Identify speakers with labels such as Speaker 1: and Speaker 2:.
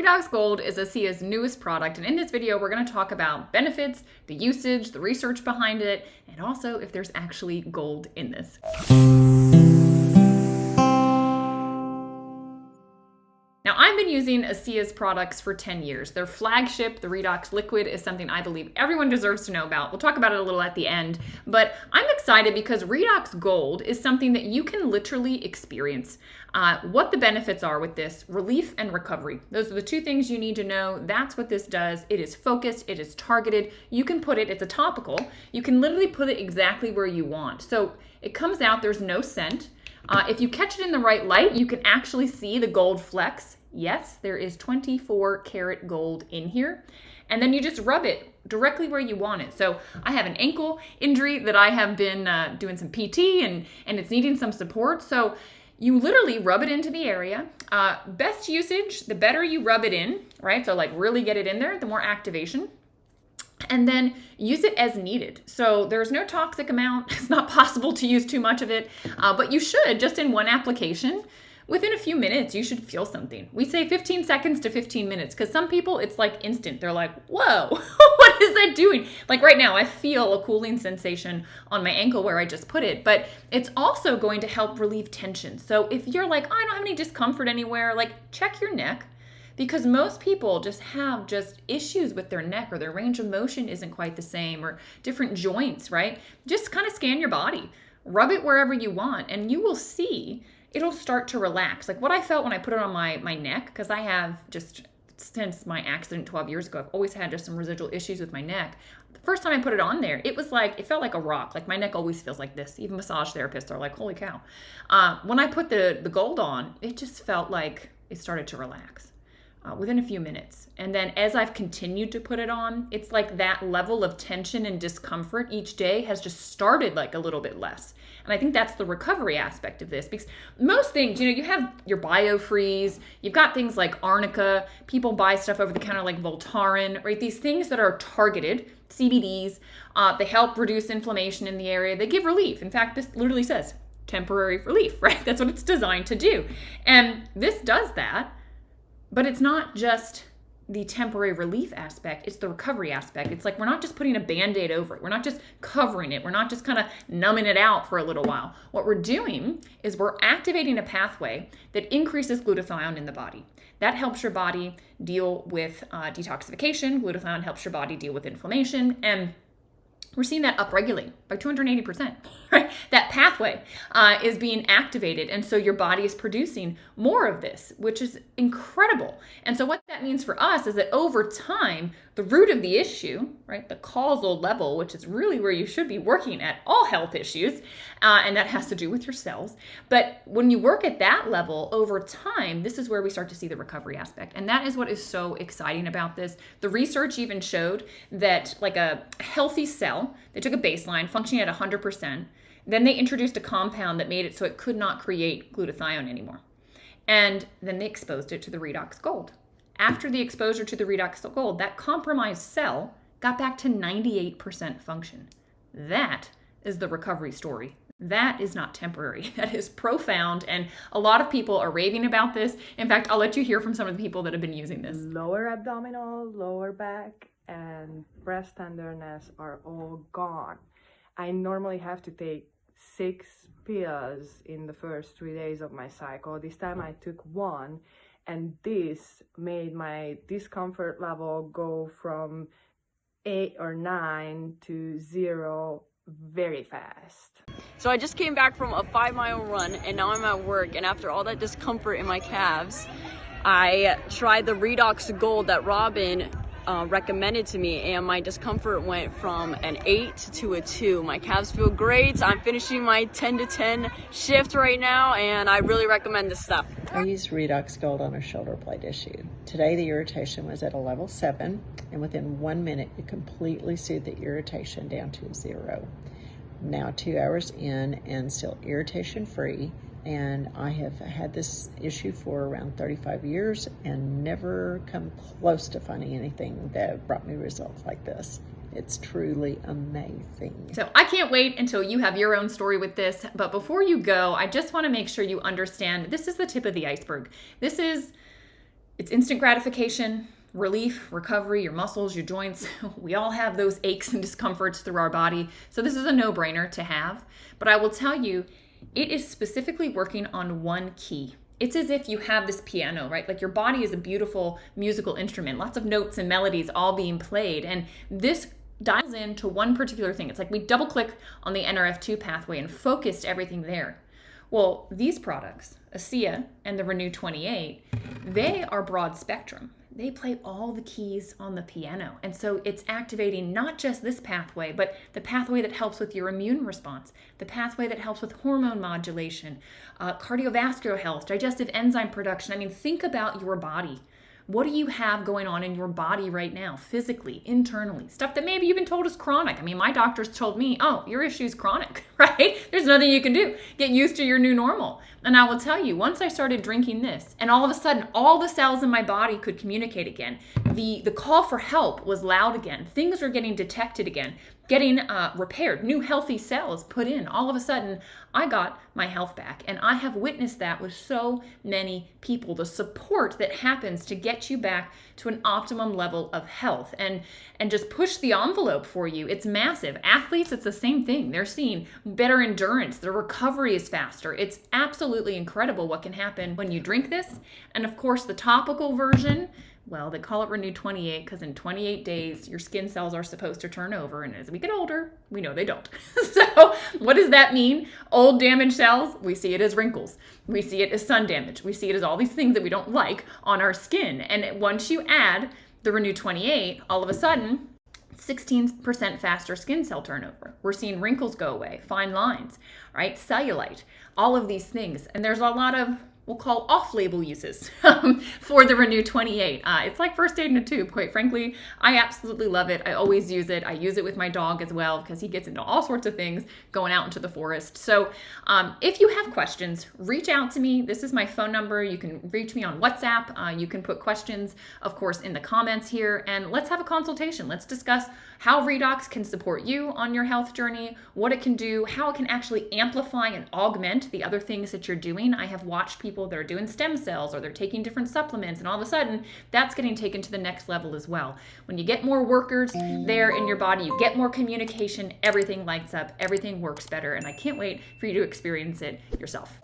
Speaker 1: Redox Gold is ASEA's newest product, and in this video we're going to talk about benefits, the usage, the research behind it, and also if there's actually gold in this. Now, I've been using ASEA's products for 10 years. Their flagship, the Redox Liquid, is something I believe everyone deserves to know about. We'll talk about it a little at the end, but I'm excited because Redox Gold is something that you can literally experience. What the benefits are with this: relief and recovery. Those are the two things you need to know. That's what this does. It is focused, it is targeted. You can put it, it's a topical, you can literally put it exactly where you want. So it comes out, there's no scent. If you catch it in the right light, you can actually see the gold flecks. Yes, there is 24 karat gold in here. And then you just rub it directly where you want it. So I have an ankle injury that I have been doing some PT and it's needing some support. So you literally rub it into the area. Best usage, the better you rub it in, right? So like really get it in there, the more activation. And then use it as needed. So there's no toxic amount. It's not possible to use too much of it, but you should, just in one application, within a few minutes, you should feel something. We say 15 seconds to 15 minutes because some people, it's like instant. They're like, whoa, what is that doing? Like right now, I feel a cooling sensation on my ankle where I just put it, but it's also going to help relieve tension. So if you're like, I don't have any discomfort anywhere, like check your neck. Because most people just have issues with their neck, or their range of motion isn't quite the same, or different joints, right? Just kind of scan your body, rub it wherever you want, and you will see it'll start to relax. Like what I felt when I put it on my neck, because I have just, since my accident 12 years ago, I've always had just some residual issues with my neck. The first time I put it on there, it was like, it felt like a rock. Like my neck always feels like this. Even massage therapists are like, holy cow. When I put the gold on, it just felt like it started to relax. Within a few minutes. And then as I've continued to put it on, it's like that level of tension and discomfort each day has just started like a little bit less. And I think that's the recovery aspect of this, because most things, you have your BioFreeze, you've got things like Arnica, people buy stuff over the counter like Voltaren, right? These things that are targeted, CBDs, they help reduce inflammation in the area, they give relief. In fact, this literally says temporary relief, right? That's what it's designed to do. And this does that. But it's not just the temporary relief aspect, it's the recovery aspect. It's like we're not just putting a Band-Aid over it. We're not just covering it. We're not just kind of numbing it out for a little while. What we're doing is we're activating a pathway that increases glutathione in the body. That helps your body deal with detoxification. Glutathione helps your body deal with inflammation, and we're seeing that upregulate by 280%, right? That pathway is being activated. And so your body is producing more of this, which is incredible. And so what that means for us is that over time, the root of the issue, right, the causal level, which is really where you should be working at all health issues, and that has to do with your cells. But when you work at that level over time, this is where we start to see the recovery aspect. And that is what is so exciting about this. The research even showed that like a healthy cell, they took a baseline functioning at 100%. Then they introduced a compound that made it so it could not create glutathione anymore. And then they exposed it to the Redox Gold. After the exposure to the Redox Gold, that compromised cell got back to 98% function. That is the recovery story. That is not temporary. That is profound. And a lot of people are raving about this. In fact, I'll let you hear from some of the people that have been using this.
Speaker 2: Lower abdominal, lower back, and breast tenderness are all gone. I normally have to take 6 pills in the first 3 days of my cycle. This time I took 1, and this made my discomfort level go from 8 or 9 to 0 very fast.
Speaker 3: So I just came back from a 5-mile run, and now I'm at work, and after all that discomfort in my calves, I tried the Redox Gold that Robin recommended to me, and my discomfort went from an 8 to a 2. My calves feel great. I'm finishing my 10 to 10 shift right now, and I really recommend this stuff.
Speaker 4: I used Redox Gold on a shoulder blade issue. Today the irritation was at a level 7, and within 1 minute it completely soothed the irritation down to 0. Now 2 hours in and still irritation free, and I have had this issue for around 35 years and never come close to finding anything that brought me results like this. It's truly amazing.
Speaker 1: So I can't wait until you have your own story with this. But before you go, I just want to make sure you understand this is the tip of the iceberg. This is It's instant gratification, relief, recovery, your muscles, your joints. We all have those aches and discomforts through our body. So this is a no-brainer to have. But I will tell you, it is specifically working on one key. It's as if you have this piano, right? Like your body is a beautiful musical instrument, lots of notes and melodies all being played. And this dials into one particular thing. It's like we double click on the NRF2 pathway and focused everything there. Well, these products, ASEA and the Renew 28, they are broad spectrum. They play all the keys on the piano. And so it's activating not just this pathway, but the pathway that helps with your immune response, the pathway that helps with hormone modulation, cardiovascular health, digestive enzyme production. I mean, think about your body. What do you have going on in your body right now, physically, internally? Stuff that maybe you've been told is chronic. I mean, my doctors told me, oh, your issue is chronic, right? There's nothing you can do. Get used to your new normal. And I will tell you, once I started drinking this, and all of a sudden, all the cells in my body could communicate again. The call for help was loud again. Things were getting detected again, getting repaired, new healthy cells put in. All of a sudden, I got my health back. And I have witnessed that with so many people, the support that happens to get you back to an optimum level of health and just push the envelope for you. It's massive. Athletes, it's the same thing. They're seeing better endurance. Their recovery is faster. It's absolutely incredible what can happen when you drink this. And of course, the topical version, well, they call it Renew 28 because in 28 days, your skin cells are supposed to turn over. And as we get older, we know they don't. So what does that mean? Old damaged cells, we see it as wrinkles. We see it as sun damage. We see it as all these things that we don't like on our skin. And once you add the Renew 28, all of a sudden, 16% faster skin cell turnover. We're seeing wrinkles go away, fine lines, right? Cellulite, all of these things. And there's a lot of, we'll call off-label uses for the Renew 28. It's like first aid in a tube, quite frankly. I absolutely love it. I always use it. I use it with my dog as well because he gets into all sorts of things going out into the forest. So if you have questions, reach out to me. This is my phone number. You can reach me on WhatsApp. You can put questions, of course, in the comments here, and let's have a consultation. Let's discuss how Redox can support you on your health journey, what it can do, how it can actually amplify and augment the other things that you're doing. I have watched people that are doing stem cells or they're taking different supplements, and all of a sudden that's getting taken to the next level as well. When you get more workers there in your body, you get more communication, everything lights up, everything works better, and I can't wait for you to experience it yourself.